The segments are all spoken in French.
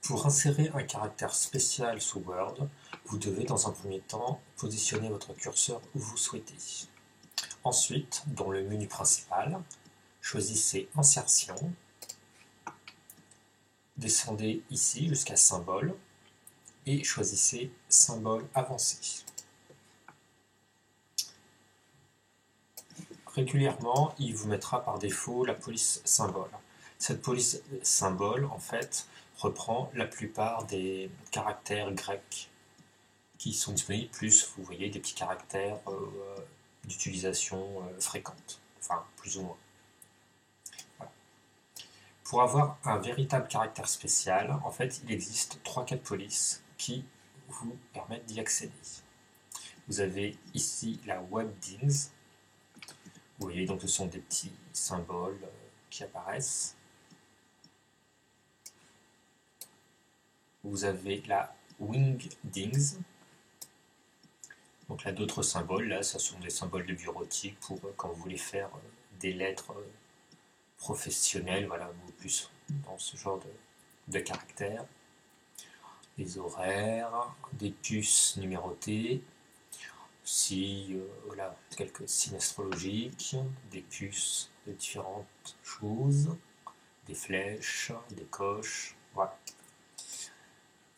Pour insérer un caractère spécial sous Word, vous devez dans un premier temps positionner votre curseur où vous souhaitez. Ensuite, dans le menu principal, choisissez Insertion, descendez ici jusqu'à Symbole et choisissez Symbole avancé. Régulièrement, il vous mettra par défaut la police symbole. Cette police symbole, en fait, reprend la plupart des caractères grecs qui sont disponibles, plus vous voyez des petits caractères d'utilisation fréquente, enfin plus ou moins. Voilà. Pour avoir un véritable caractère spécial, en fait, il existe 3 cas de police qui vous permettent d'y accéder. Vous avez ici la Webdings. Vous voyez, donc ce sont des petits symboles qui apparaissent. Vous avez la Wingdings. Donc là, d'autres symboles, là, ce sont des symboles de bureautique pour quand vous voulez faire des lettres professionnelles, voilà, ou plus dans ce genre de caractères. Des horaires, des puces numérotées, aussi voilà, quelques signes astrologiques, des puces de différentes choses, des flèches, des coches, voilà.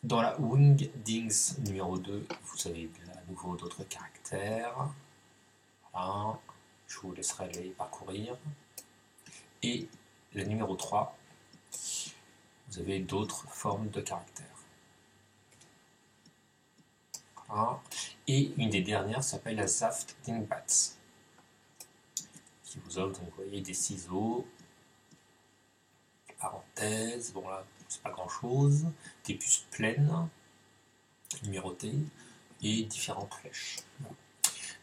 Dans la Wingdings numéro 2, vous avez à nouveau d'autres caractères. Voilà, je vous laisserai les parcourir. Et la numéro 3, vous avez d'autres formes de caractères. Voilà. Et une des dernières s'appelle la Saft Dingbats, qui vous offre, donc, vous voyez, des ciseaux, des parenthèses, bon là, c'est pas grand chose, des puces pleines, numérotées, et différentes flèches. Voilà.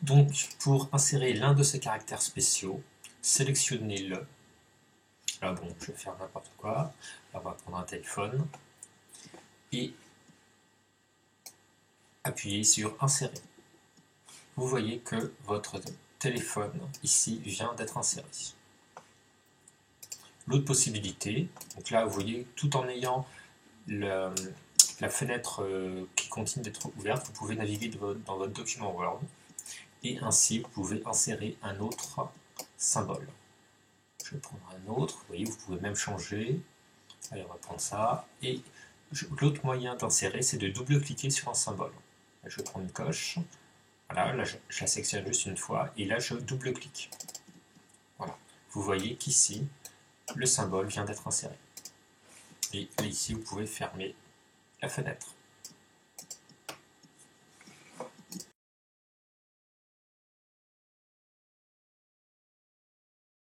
Donc, pour insérer l'un de ces caractères spéciaux, sélectionnez-le. Là, bon, je vais faire n'importe quoi. Là, on va prendre un téléphone et appuyez sur Insérer. Vous voyez que votre téléphone ici vient d'être inséré. L'autre possibilité, donc là, vous voyez, tout en ayant la fenêtre qui continue d'être ouverte, vous pouvez naviguer dans votre document Word et ainsi vous pouvez insérer un autre symbole. Je vais prendre un autre, vous voyez, vous pouvez même changer. Allez, on va prendre ça. Et l'autre moyen d'insérer, c'est de double-cliquer sur un symbole. Je vais prendre une coche. Voilà, là je la sélectionne juste une fois et là je double-clique. Voilà. Vous voyez qu'ici, le symbole vient d'être inséré. Et ici, vous pouvez fermer la fenêtre.